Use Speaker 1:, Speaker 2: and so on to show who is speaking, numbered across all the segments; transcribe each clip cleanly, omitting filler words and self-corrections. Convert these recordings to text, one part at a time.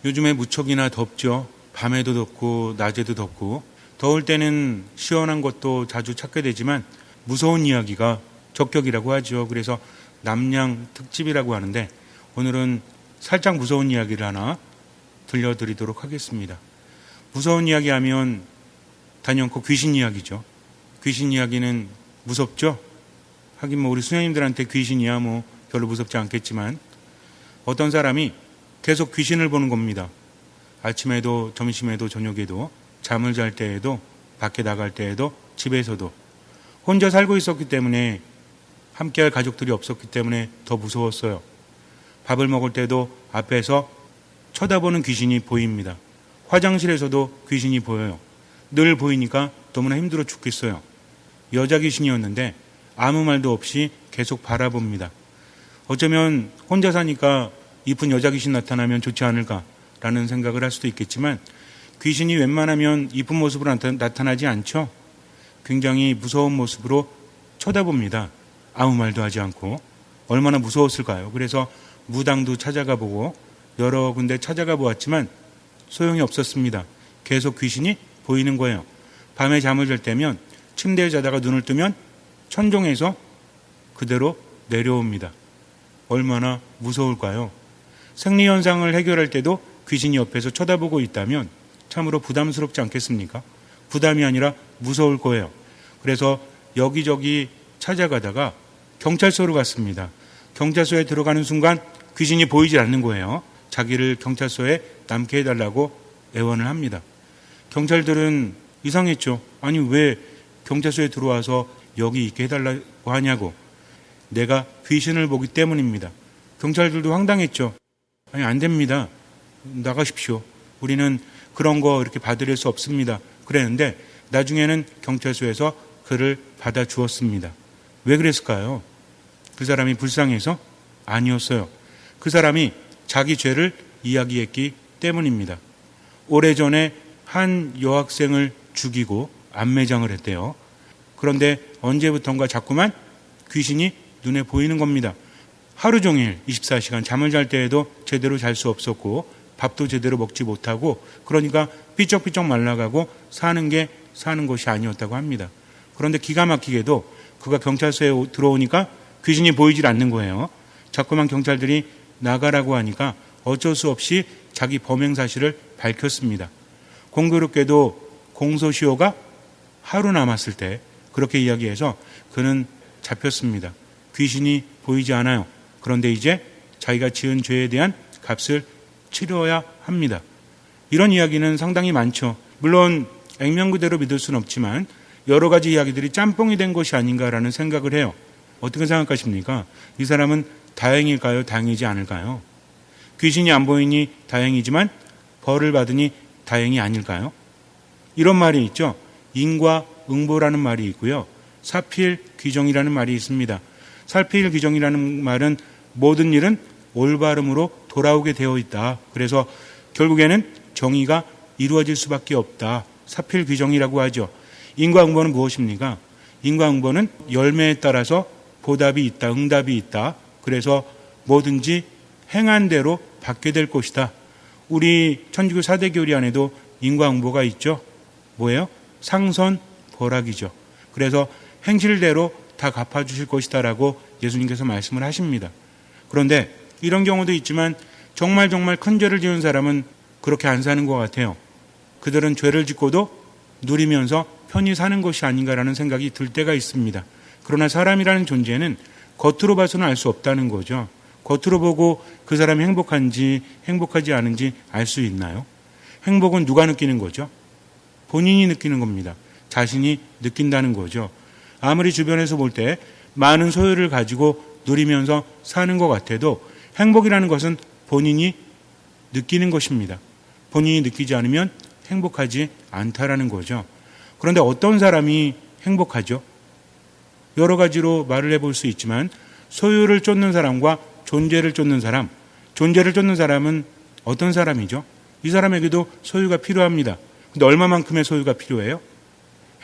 Speaker 1: 요즘에 무척이나 덥죠. 밤에도 덥고 낮에도 덥고 더울 때는 시원한 것도 자주 찾게 되지만 무서운 이야기가 적격이라고 하죠. 그래서 남양 특집이라고 하는데 오늘은 살짝 무서운 이야기를 하나 들려드리도록 하겠습니다. 무서운 이야기 하면 단연코 귀신 이야기죠. 귀신 이야기는 무섭죠. 하긴 우리 수녀님들한테 귀신이야 별로 무섭지 않겠지만 어떤 사람이 계속 귀신을 보는 겁니다. 아침에도 점심에도 저녁에도 잠을 잘 때에도 밖에 나갈 때에도 집에서도 혼자 살고 있었기 때문에 함께할 가족들이 없었기 때문에 더 무서웠어요. 밥을 먹을 때도 앞에서 쳐다보는 귀신이 보입니다. 화장실에서도 귀신이 보여요. 늘 보이니까 너무나 힘들어 죽겠어요. 여자 귀신이었는데 아무 말도 없이 계속 바라봅니다. 어쩌면 혼자 사니까 이쁜 여자 귀신 나타나면 좋지 않을까라는 생각을 할 수도 있겠지만 귀신이 웬만하면 이쁜 모습으로 나타나지 않죠. 굉장히 무서운 모습으로 쳐다봅니다. 아무 말도 하지 않고. 얼마나 무서웠을까요? 그래서 무당도 찾아가 보고 여러 군데 찾아가 보았지만 소용이 없었습니다. 계속 귀신이 보이는 거예요. 밤에 잠을 잘 때면 침대에 자다가 눈을 뜨면 천정에서 그대로 내려옵니다. 얼마나 무서울까요? 생리현상을 해결할 때도 귀신이 옆에서 쳐다보고 있다면 참으로 부담스럽지 않겠습니까? 부담이 아니라 무서울 거예요. 그래서 여기저기 찾아가다가 경찰서로 갔습니다. 경찰서에 들어가는 순간 귀신이 보이질 않는 거예요. 자기를 경찰서에 남게 해달라고 애원을 합니다. 경찰들은 이상했죠. 아니 왜 경찰서에 들어와서 여기 있게 해달라고 하냐고. 내가 귀신을 보기 때문입니다. 경찰들도 황당했죠. 아니 안 됩니다. 나가십시오. 우리는 그런 거 이렇게 받으릴 수 없습니다. 그랬는데 나중에는 경찰서에서 그를 받아주었습니다. 왜 그랬을까요? 그 사람이 불쌍해서? 아니었어요. 그 사람이 자기 죄를 이야기했기 때문입니다. 오래전에 한 여학생을 죽이고 안매장을 했대요. 그런데 언제부턴가 자꾸만 귀신이 눈에 보이는 겁니다. 하루 종일 24시간 잠을 잘 때에도 제대로 잘 수 없었고 밥도 제대로 먹지 못하고 그러니까 삐쩍삐쩍 말라가고 사는 것이 아니었다고 합니다. 그런데 기가 막히게도 그가 경찰서에 들어오니까 귀신이 보이질 않는 거예요. 자꾸만 경찰들이 나가라고 하니까 어쩔 수 없이 자기 범행 사실을 밝혔습니다. 공교롭게도 공소시효가 하루 남았을 때 그렇게 이야기해서 그는 잡혔습니다. 귀신이 보이지 않아요. 그런데 이제 자기가 지은 죄에 대한 값을 치러야 합니다. 이런 이야기는 상당히 많죠. 물론 액면 그대로 믿을 수는 없지만 여러 가지 이야기들이 짬뽕이 된 것이 아닌가라는 생각을 해요. 어떻게 생각하십니까? 이 사람은 다행일까요? 다행이지 않을까요? 귀신이 안 보이니 다행이지만 벌을 받으니 다행이 아닐까요? 이런 말이 있죠. 인과응보라는 말이 있고요. 사필귀정이라는 말이 있습니다. 사필귀정이라는 말은 모든 일은 올바름으로 돌아오게 되어 있다. 그래서 결국에는 정의가 이루어질 수밖에 없다. 사필귀정이라고 하죠. 인과응보는 무엇입니까? 인과응보는 열매에 따라서 보답이 있다, 응답이 있다. 그래서 뭐든지 행한 대로 받게 될 것이다. 우리 천주교 4대 교리 안에도 인과응보가 있죠. 뭐예요? 상선 벌학이죠. 그래서 행실대로 다 갚아주실 것이다라고 예수님께서 말씀을 하십니다. 그런데 이런 경우도 있지만 정말 큰 죄를 지은 사람은 그렇게 안 사는 것 같아요. 그들은 죄를 짓고도 누리면서 편히 사는 것이 아닌가라는 생각이 들 때가 있습니다. 그러나 사람이라는 존재는 겉으로 봐서는 알 수 없다는 거죠. 겉으로 보고 그 사람이 행복한지 행복하지 않은지 알 수 있나요? 행복은 누가 느끼는 거죠? 본인이 느끼는 겁니다. 자신이 느낀다는 거죠. 아무리 주변에서 볼 때 많은 소유를 가지고 누리면서 사는 것 같아도 행복이라는 것은 본인이 느끼는 것입니다. 본인이 느끼지 않으면 행복하지 않다라는 거죠. 그런데 어떤 사람이 행복하죠? 여러 가지로 말을 해볼 수 있지만 소유를 쫓는 사람과 존재를 쫓는 사람, 존재를 쫓는 사람은 어떤 사람이죠? 이 사람에게도 소유가 필요합니다. 근데 얼마만큼의 소유가 필요해요?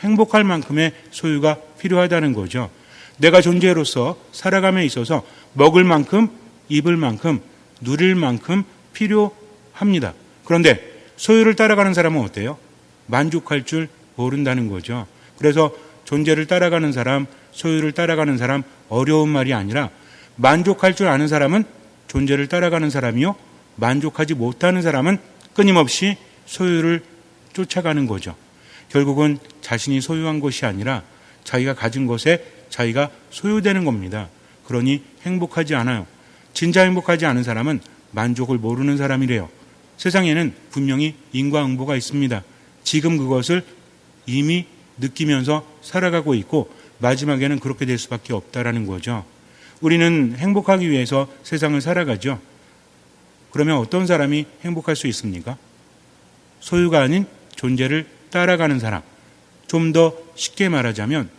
Speaker 1: 행복할 만큼의 소유가 필요하다는 거죠. 내가 존재로서 살아감에 있어서 먹을 만큼, 입을 만큼, 누릴 만큼 필요합니다. 그런데 소유를 따라가는 사람은 어때요? 만족할 줄 모른다는 거죠. 그래서 존재를 따라가는 사람, 소유를 따라가는 사람, 어려운 말이 아니라 만족할 줄 아는 사람은 존재를 따라가는 사람이요, 만족하지 못하는 사람은 끊임없이 소유를 쫓아가는 거죠. 결국은 자신이 소유한 것이 아니라 자기가 가진 것에 자기가 소유되는 겁니다. 그러니 행복하지 않아요. 진짜 행복하지 않은 사람은 만족을 모르는 사람이래요. 세상에는 분명히 인과응보가 있습니다. 지금 그것을 이미 느끼면서 살아가고 있고 마지막에는 그렇게 될 수밖에 없다라는 거죠. 우리는 행복하기 위해서 세상을 살아가죠. 그러면 어떤 사람이 행복할 수 있습니까? 소유가 아닌 존재를 따라가는 사람. 좀 더 쉽게 말하자면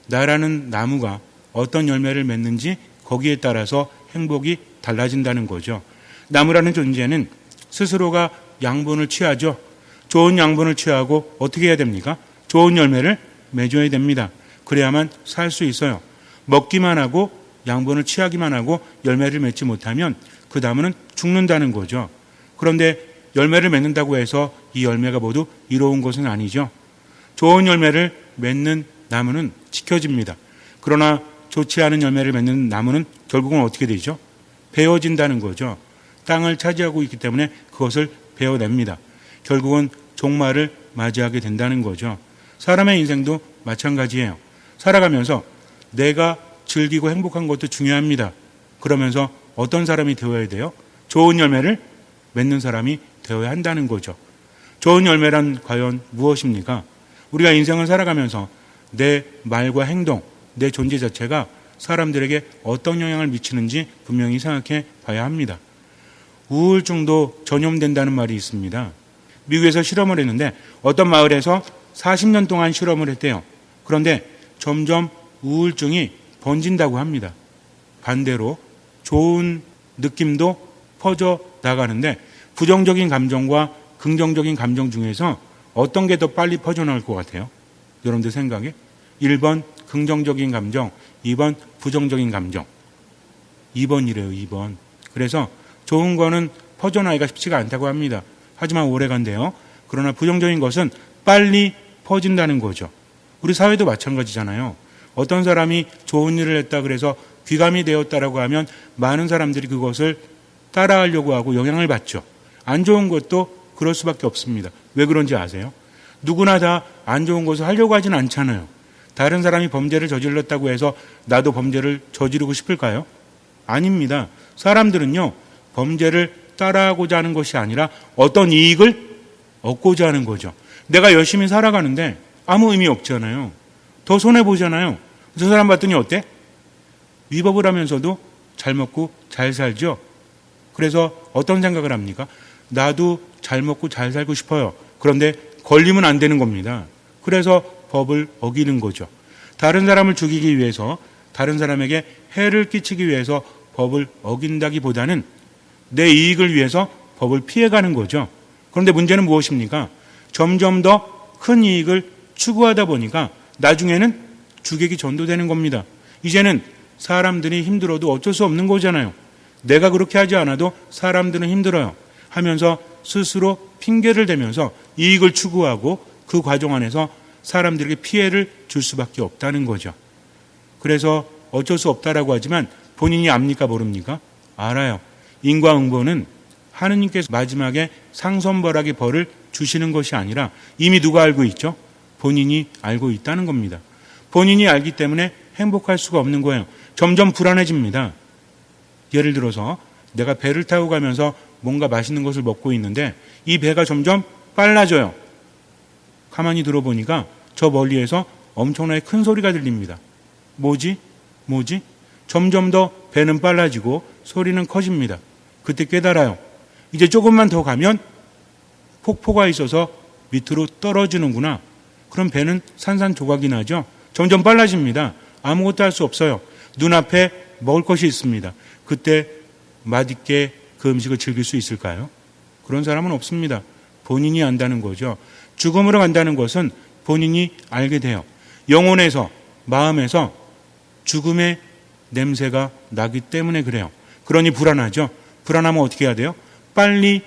Speaker 1: 나라는 나무가 어떤 열매를 맺는지 거기에 따라서 행복이 달라진다는 거죠. 나무라는 존재는 스스로가 양분을 취하죠. 좋은 양분을 취하고 어떻게 해야 됩니까? 좋은 열매를 맺어야 됩니다. 그래야만 살 수 있어요. 먹기만 하고 양분을 취하기만 하고 열매를 맺지 못하면 그 나무는 죽는다는 거죠. 그런데 열매를 맺는다고 해서 이 열매가 모두 이로운 것은 아니죠. 좋은 열매를 맺는 나무는 지켜집니다. 그러나 좋지 않은 열매를 맺는 나무는 결국은 어떻게 되죠? 베어진다는 거죠. 땅을 차지하고 있기 때문에 그것을 베어냅니다. 결국은 종말을 맞이하게 된다는 거죠. 사람의 인생도 마찬가지예요. 살아가면서 내가 즐기고 행복한 것도 중요합니다. 그러면서 어떤 사람이 되어야 돼요? 좋은 열매를 맺는 사람이 되어야 한다는 거죠. 좋은 열매란 과연 무엇입니까? 우리가 인생을 살아가면서 내 말과 행동, 내 존재 자체가 사람들에게 어떤 영향을 미치는지 분명히 생각해 봐야 합니다. 우울증도 전염된다는 말이 있습니다. 미국에서 실험을 했는데 어떤 마을에서 40년 동안 실험을 했대요. 그런데 점점 우울증이 번진다고 합니다. 반대로 좋은 느낌도 퍼져 나가는데 부정적인 감정과 긍정적인 감정 중에서 어떤 게 더 빨리 퍼져나올 것 같아요? 여러분들 생각에? 1번 긍정적인 감정, 2번 부정적인 감정. 2번이래요, 2번. 그래서 좋은 거는 퍼져나가기가 쉽지가 않다고 합니다. 하지만 오래간대요. 그러나 부정적인 것은 빨리 퍼진다는 거죠. 우리 사회도 마찬가지잖아요. 어떤 사람이 좋은 일을 했다 그래서 귀감이 되었다라고 하면 많은 사람들이 그것을 따라하려고 하고 영향을 받죠. 안 좋은 것도 그럴 수밖에 없습니다. 왜 그런지 아세요? 누구나 다 안 좋은 것을 하려고 하진 않잖아요. 다른 사람이 범죄를 저질렀다고 해서 나도 범죄를 저지르고 싶을까요? 아닙니다. 사람들은요, 범죄를 따라하고자 하는 것이 아니라 어떤 이익을 얻고자 하는 거죠. 내가 열심히 살아가는데 아무 의미 없잖아요. 더 손해보잖아요. 저 사람 봤더니 어때? 위법을 하면서도 잘 먹고 잘 살죠. 그래서 어떤 생각을 합니까? 나도 잘 먹고 잘 살고 싶어요. 그런데 걸리면 안 되는 겁니다. 그래서 법을 어기는 거죠. 다른 사람을 죽이기 위해서, 다른 사람에게 해를 끼치기 위해서 법을 어긴다기보다는 내 이익을 위해서 법을 피해가는 거죠. 그런데 문제는 무엇입니까? 점점 더 큰 이익을 추구하다 보니까 나중에는 주객이 전도되는 겁니다. 이제는 사람들이 힘들어도 어쩔 수 없는 거잖아요. 내가 그렇게 하지 않아도 사람들은 힘들어요 하면서 스스로 핑계를 대면서 이익을 추구하고 그 과정 안에서 사람들에게 피해를 줄 수밖에 없다는 거죠. 그래서 어쩔 수 없다라고 하지만 본인이 압니까 모릅니까? 알아요. 인과응보는 하느님께서 마지막에 상선벌하게 벌을 주시는 것이 아니라 이미 누가 알고 있죠? 본인이 알고 있다는 겁니다. 본인이 알기 때문에 행복할 수가 없는 거예요. 점점 불안해집니다. 예를 들어서 내가 배를 타고 가면서 뭔가 맛있는 것을 먹고 있는데 이 배가 점점 빨라져요. 가만히 들어보니까 저 멀리에서 엄청나게 큰 소리가 들립니다. 뭐지? 점점 더 배는 빨라지고 소리는 커집니다. 그때 깨달아요. 이제 조금만 더 가면 폭포가 있어서 밑으로 떨어지는구나. 그럼 배는 산산조각이 나죠. 점점 빨라집니다. 아무것도 할 수 없어요. 눈앞에 먹을 것이 있습니다. 그때 맛있게 그 음식을 즐길 수 있을까요? 그런 사람은 없습니다. 본인이 안다는 거죠. 죽음으로 간다는 것은 본인이 알게 돼요. 영혼에서, 마음에서 죽음의 냄새가 나기 때문에 그래요. 그러니 불안하죠. 불안하면 어떻게 해야 돼요? 빨리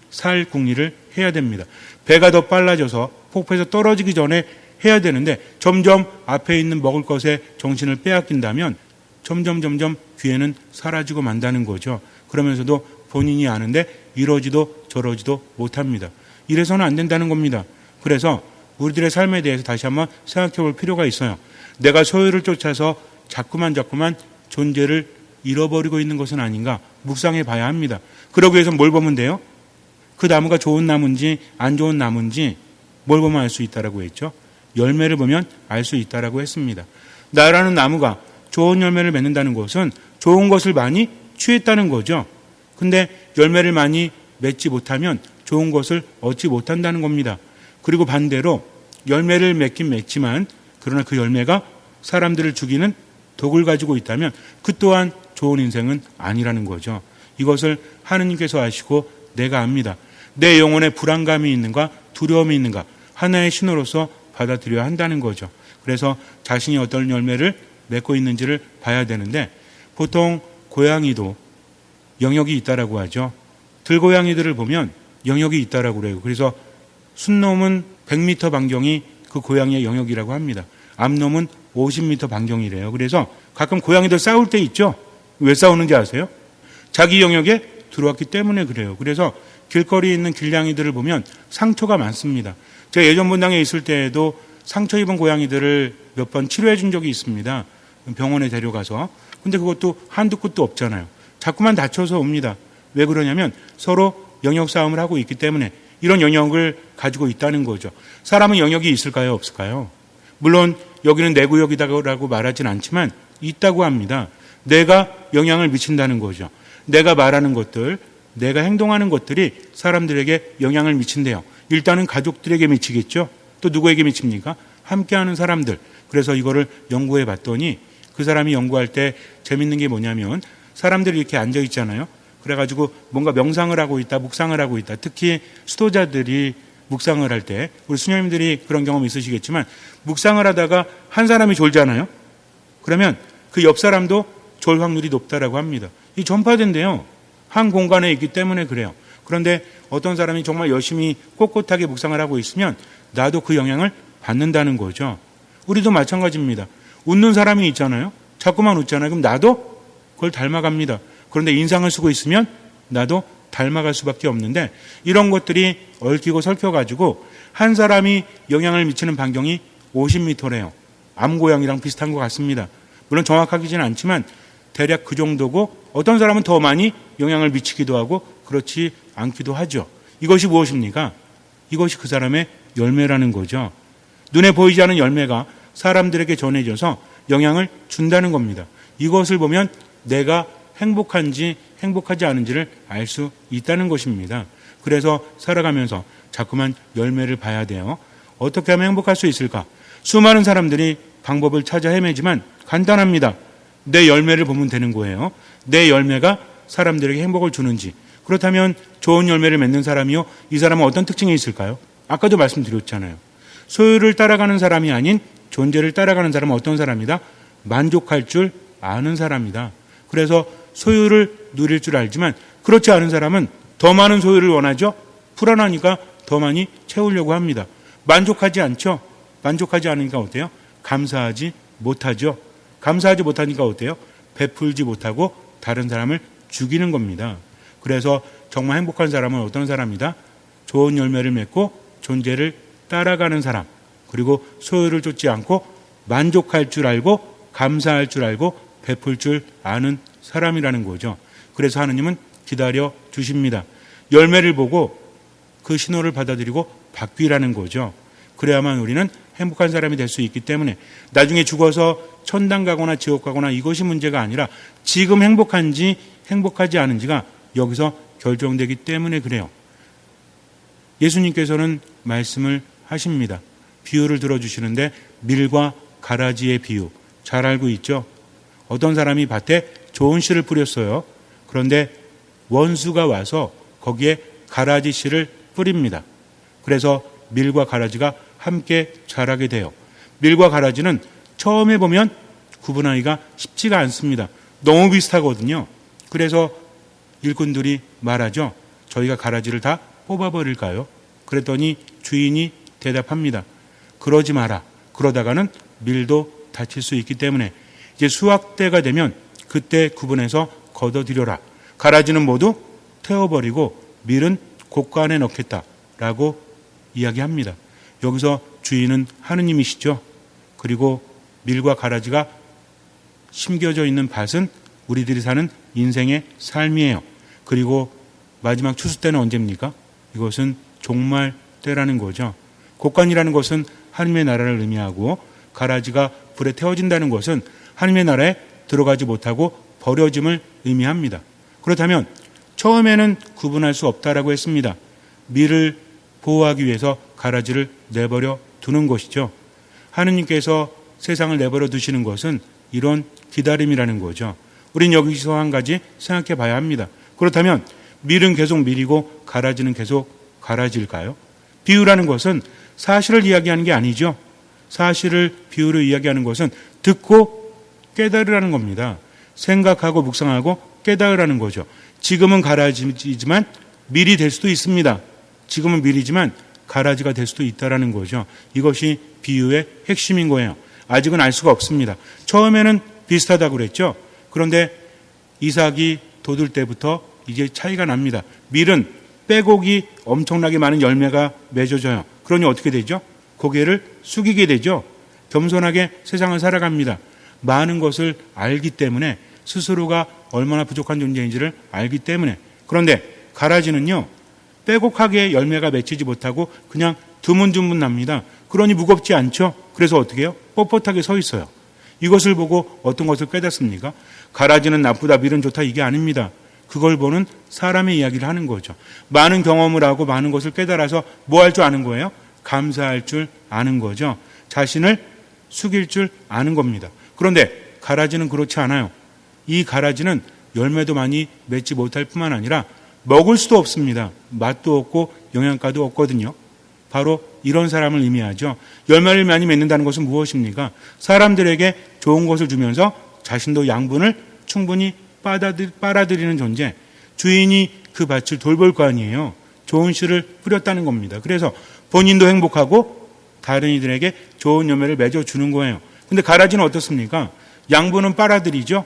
Speaker 1: 살 궁리를 해야 됩니다. 배가 더 빨라져서 폭포에서 떨어지기 전에 해야 되는데 점점 앞에 있는 먹을 것에 정신을 빼앗긴다면 점점 기회는 사라지고 만다는 거죠. 그러면서도 본인이 아는데 이러지도 저러지도 못합니다. 이래서는 안 된다는 겁니다. 그래서 우리들의 삶에 대해서 다시 한번 생각해 볼 필요가 있어요. 내가 소유를 쫓아서 자꾸만 존재를 잃어버리고 있는 것은 아닌가 묵상해 봐야 합니다. 그러기 위해서 뭘 보면 돼요? 그 나무가 좋은 나무인지 안 좋은 나무인지 뭘 보면 알 수 있다라고 했죠? 열매를 보면 알 수 있다라고 했습니다. 나라는 나무가 좋은 열매를 맺는다는 것은 좋은 것을 많이 취했다는 거죠. 근데 열매를 많이 맺지 못하면 좋은 것을 얻지 못한다는 겁니다. 그리고 반대로 열매를 맺긴 맺지만 그러나 그 열매가 사람들을 죽이는 독을 가지고 있다면 그 또한 좋은 인생은 아니라는 거죠. 이것을 하느님께서 아시고 내가 압니다. 내 영혼에 불안감이 있는가 두려움이 있는가 하나의 신호로서 받아들여야 한다는 거죠. 그래서 자신이 어떤 열매를 맺고 있는지를 봐야 되는데 보통 고양이도 영역이 있다라고 하죠. 들고양이들을 보면 영역이 있다라고 그래요. 그래서 순놈은 100m 반경이 그 고양이의 영역이라고 합니다. 암놈은 50m 반경이래요. 그래서 가끔 고양이들 싸울 때 있죠. 왜 싸우는지 아세요? 자기 영역에 들어왔기 때문에 그래요. 그래서 길거리에 있는 길냥이들을 보면 상처가 많습니다. 제가 예전 본당에 있을 때에도 상처 입은 고양이들을 몇 번 치료해 준 적이 있습니다. 병원에 데려가서. 근데 그것도 한두 끝도 없잖아요. 자꾸만 다쳐서 옵니다. 왜 그러냐면 서로 영역 싸움을 하고 있기 때문에 이런 영역을 가지고 있다는 거죠. 사람은 영역이 있을까요? 없을까요? 물론 여기는 내 구역이다라고 말하진 않지만 있다고 합니다. 내가 영향을 미친다는 거죠. 내가 말하는 것들, 내가 행동하는 것들이 사람들에게 영향을 미친대요. 일단은 가족들에게 미치겠죠. 또 누구에게 미칩니까? 함께하는 사람들. 그래서 이거를 연구해 봤더니 그 사람이 연구할 때 재밌는 게 뭐냐면 사람들이 이렇게 앉아 있잖아요. 그래가지고 뭔가 명상을 하고 있다, 묵상을 하고 있다. 특히 수도자들이 묵상을 할 때 우리 수녀님들이 그런 경험 있으시겠지만 묵상을 하다가 한 사람이 졸잖아요. 그러면 그 옆 사람도 졸 확률이 높다라고 합니다. 이 전파된대요. 한 공간에 있기 때문에 그래요. 그런데 어떤 사람이 정말 열심히 꼿꼿하게 묵상을 하고 있으면 나도 그 영향을 받는다는 거죠. 우리도 마찬가지입니다. 웃는 사람이 있잖아요. 자꾸만 웃잖아요. 그럼 나도 그걸 닮아갑니다. 그런데 인상을 쓰고 있으면 나도 닮아갈 수밖에 없는데 이런 것들이 얽히고 설켜가지고 한 사람이 영향을 미치는 반경이 50m래요. 암고양이랑 비슷한 것 같습니다. 물론 정확하지는 않지만 대략 그 정도고 어떤 사람은 더 많이 영향을 미치기도 하고 그렇지 않기도 하죠. 이것이 무엇입니까? 이것이 그 사람의 열매라는 거죠. 눈에 보이지 않는 열매가 사람들에게 전해져서 영향을 준다는 겁니다. 이것을 보면 내가 행복한지 행복하지 않은지를 알 수 있다는 것입니다. 그래서 살아가면서 자꾸만 열매를 봐야 돼요. 어떻게 하면 행복할 수 있을까? 수많은 사람들이 방법을 찾아 헤매지만 간단합니다. 내 열매를 보면 되는 거예요. 내 열매가 사람들에게 행복을 주는지. 그렇다면 좋은 열매를 맺는 사람이요. 이 사람은 어떤 특징이 있을까요? 아까도 말씀드렸잖아요. 소유를 따라가는 사람이 아닌 존재를 따라가는 사람은 어떤 사람이다? 만족할 줄 아는 사람이다. 그래서 소유를 누릴 줄 알지만 그렇지 않은 사람은 더 많은 소유를 원하죠. 불안하니까 더 많이 채우려고 합니다. 만족하지 않죠. 만족하지 않으니까 어때요? 감사하지 못하죠. 감사하지 못하니까 어때요? 베풀지 못하고 다른 사람을 죽이는 겁니다. 그래서 정말 행복한 사람은 어떤 사람이다? 좋은 열매를 맺고 존재를 따라가는 사람, 그리고 소유를 쫓지 않고 만족할 줄 알고 감사할 줄 알고 베풀 줄 아는 사람이라는 거죠. 그래서 하느님은 기다려 주십니다. 열매를 보고 그 신호를 받아들이고 바뀌라는 거죠. 그래야만 우리는 행복한 사람이 될 수 있기 때문에 나중에 죽어서 천당 가거나 지옥 가거나 이것이 문제가 아니라 지금 행복한지 행복하지 않은지가 여기서 결정되기 때문에 그래요. 예수님께서는 말씀을 하십니다. 비유를 들어주시는데 밀과 가라지의 비유 잘 알고 있죠? 어떤 사람이 밭에 좋은 씨를 뿌렸어요. 그런데 원수가 와서 거기에 가라지 씨를 뿌립니다. 그래서 밀과 가라지가 함께 자라게 돼요. 밀과 가라지는 처음에 보면 구분하기가 쉽지가 않습니다. 너무 비슷하거든요. 그래서 일꾼들이 말하죠. 저희가 가라지를 다 뽑아버릴까요? 그랬더니 주인이 대답합니다. 그러지 마라. 그러다가는 밀도 다칠 수 있기 때문에 이제 수확 때가 되면 그때 구분해서 걷어들여라. 가라지는 모두 태워버리고 밀은 곡간에 넣겠다라고 이야기합니다. 여기서 주인은 하느님이시죠. 그리고 밀과 가라지가 심겨져 있는 밭은 우리들이 사는 인생의 삶이에요. 그리고 마지막 추수 때는 언제입니까? 이것은 종말 때라는 거죠. 곡간이라는 것은 하나님의 나라를 의미하고 가라지가 불에 태워진다는 것은 하나님의 나라에 들어가지 못하고 버려짐을 의미합니다. 그렇다면 처음에는 구분할 수 없다라고 했습니다. 밀을 보호하기 위해서 가라지를 내버려 두는 것이죠. 하느님께서 세상을 내버려 두시는 것은 이런 기다림이라는 거죠. 우린 여기서 한 가지 생각해 봐야 합니다. 그렇다면 밀은 계속 밀이고 가라지는 계속 가라지일까요? 비유라는 것은 사실을 이야기하는 게 아니죠. 사실을 비유로 이야기하는 것은 듣고 깨달으라는 겁니다. 생각하고 묵상하고 깨달으라는 거죠. 지금은 가라지지만 밀이 될 수도 있습니다. 지금은 밀이지만 가라지가 될 수도 있다라는 거죠. 이것이 비유의 핵심인 거예요. 아직은 알 수가 없습니다. 처음에는 비슷하다고 그랬죠. 그런데 이삭이 돋을 때부터 이제 차이가 납니다. 밀은 빼곡이 엄청나게 많은 열매가 맺어져요. 그러니 어떻게 되죠? 고개를 숙이게 되죠. 겸손하게 세상을 살아갑니다. 많은 것을 알기 때문에 스스로가 얼마나 부족한 존재인지를 알기 때문에. 그런데 가라지는요, 빼곡하게 열매가 맺히지 못하고 그냥 드문드문 납니다. 그러니 무겁지 않죠? 그래서 어떻게 해요? 뻣뻣하게 서 있어요. 이것을 보고 어떤 것을 깨닫습니까? 가라지는 나쁘다, 밀은 좋다, 이게 아닙니다. 그걸 보는 사람의 이야기를 하는 거죠. 많은 경험을 하고 많은 것을 깨달아서 뭐 할 줄 아는 거예요? 감사할 줄 아는 거죠. 자신을 숙일 줄 아는 겁니다. 그런데 가라지는 그렇지 않아요. 이 가라지는 열매도 많이 맺지 못할 뿐만 아니라 먹을 수도 없습니다. 맛도 없고 영양가도 없거든요. 바로 이런 사람을 의미하죠. 열매를 많이 맺는다는 것은 무엇입니까? 사람들에게 좋은 것을 주면서 자신도 양분을 충분히 빨아들이는 존재. 주인이 그 밭을 돌볼 거 아니에요. 좋은 씨를 뿌렸다는 겁니다. 그래서 본인도 행복하고 다른 이들에게 좋은 열매를 맺어주는 거예요. 근데 가라지는 어떻습니까? 양분은 빨아들이죠.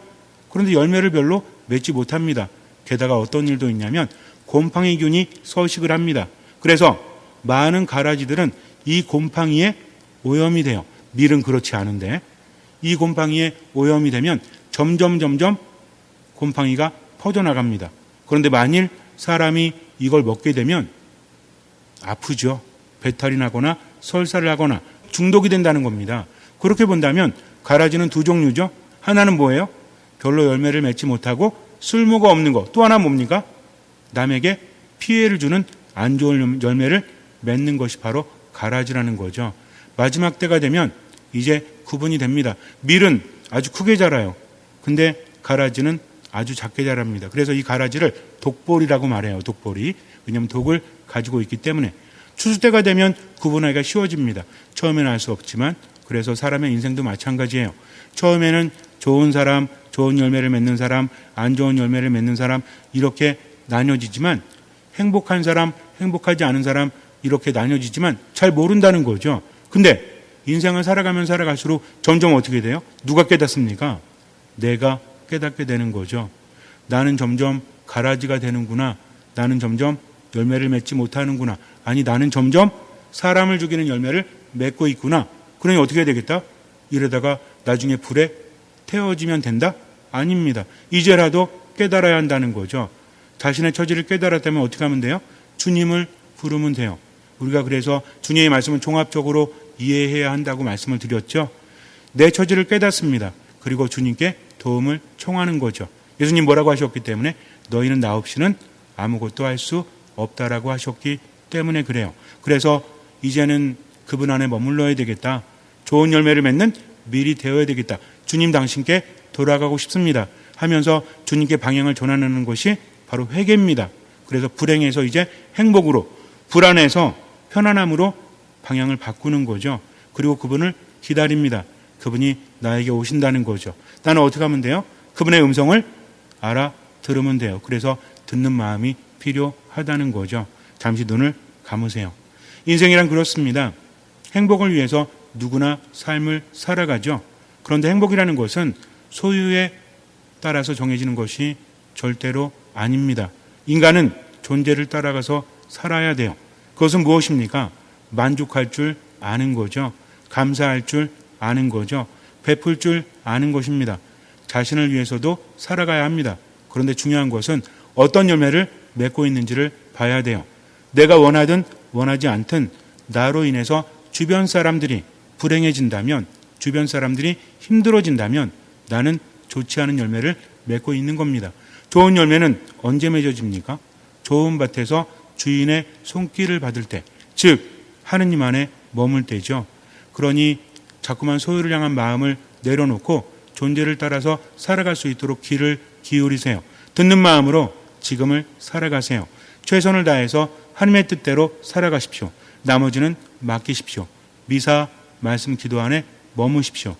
Speaker 1: 그런데 열매를 별로 맺지 못합니다. 게다가 어떤 일도 있냐면 곰팡이균이 서식을 합니다. 그래서 많은 가라지들은 이 곰팡이에 오염이 돼요. 밀은 그렇지 않은데 이 곰팡이에 오염이 되면 점점 곰팡이가 퍼져나갑니다. 그런데 만일 사람이 이걸 먹게 되면 아프죠. 배탈이 나거나 설사를 하거나 중독이 된다는 겁니다. 그렇게 본다면 가라지는 두 종류죠. 하나는 뭐예요? 별로 열매를 맺지 못하고 쓸모가 없는 거. 또 하나 뭡니까? 남에게 피해를 주는 안 좋은 열매를 맺는 것이 바로 가라지라는 거죠. 마지막 때가 되면 이제 구분이 됩니다. 밀은 아주 크게 자라요. 근데 가라지는 아주 작게 자랍니다. 그래서 이 가라지를 독보리라고 말해요. 독보리. 왜냐하면 독을 가지고 있기 때문에. 추수 때가 되면 구분하기가 쉬워집니다. 처음에는 알 수 없지만 그래서 사람의 인생도 마찬가지예요. 처음에는 좋은 사람, 좋은 열매를 맺는 사람, 안 좋은 열매를 맺는 사람 이렇게 나뉘어지지만 행복한 사람, 행복하지 않은 사람 이렇게 나뉘어지지만 잘 모른다는 거죠. 근데 인생을 살아가면 살아갈수록 점점 어떻게 돼요? 누가 깨닫습니까? 내가 깨닫게 되는 거죠. 나는 점점 가라지가 되는구나. 나는 점점 열매를 맺지 못하는구나. 아니 나는 점점 사람을 죽이는 열매를 맺고 있구나. 그러니 어떻게 해야 되겠다? 이러다가 나중에 불에 태워지면 된다? 아닙니다. 이제라도 깨달아야 한다는 거죠. 자신의 처지를 깨달았다면 어떻게 하면 돼요? 주님을 부르면 돼요. 우리가 그래서 주님의 말씀은 종합적으로 이해해야 한다고 말씀을 드렸죠. 내 처지를 깨닫습니다. 그리고 주님께 도움을 청하는 거죠. 예수님 뭐라고 하셨기 때문에 너희는 나 없이는 아무것도 할 수 없다라고 하셨기 때문에 그래요. 그래서 이제는 그분 안에 머물러야 되겠다. 좋은 열매를 맺는 밀이 되어야 되겠다. 주님 당신께 돌아가고 싶습니다. 하면서 주님께 방향을 전하는 것이 바로 회개입니다. 그래서 불행에서 이제 행복으로, 불안해서 편안함으로 방향을 바꾸는 거죠. 그리고 그분을 기다립니다. 그분이 나에게 오신다는 거죠. 나는 어떻게 하면 돼요? 그분의 음성을 알아들으면 돼요. 그래서 듣는 마음이 필요하다는 거죠. 잠시 눈을 감으세요. 인생이란 그렇습니다. 행복을 위해서 누구나 삶을 살아가죠. 그런데 행복이라는 것은 소유에 따라서 정해지는 것이 절대로 아닙니다. 인간은 존재를 따라가서 살아야 돼요. 그것은 무엇입니까? 만족할 줄 아는 거죠. 감사할 줄 아는 거죠. 베풀 줄 아는 것입니다. 자신을 위해서도 살아가야 합니다. 그런데 중요한 것은 어떤 열매를 맺고 있는지를 봐야 돼요. 내가 원하든 원하지 않든 나로 인해서 주변 사람들이 불행해진다면, 주변 사람들이 힘들어진다면 나는 좋지 않은 열매를 맺고 있는 겁니다. 좋은 열매는 언제 맺어집니까? 좋은 밭에서 주인의 손길을 받을 때, 즉 하느님 안에 머물 때죠. 그러니 자꾸만 소유를 향한 마음을 내려놓고 존재를 따라서 살아갈 수 있도록 귀를 기울이세요. 듣는 마음으로 지금을 살아가세요. 최선을 다해서 하나님의 뜻대로 살아가십시오. 나머지는 맡기십시오. 미사, 말씀, 기도 안에 머무십시오.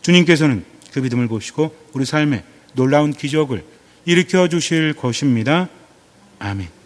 Speaker 1: 주님께서는 그 믿음을 보시고 우리 삶에 놀라운 기적을 일으켜 주실 것입니다. 아멘.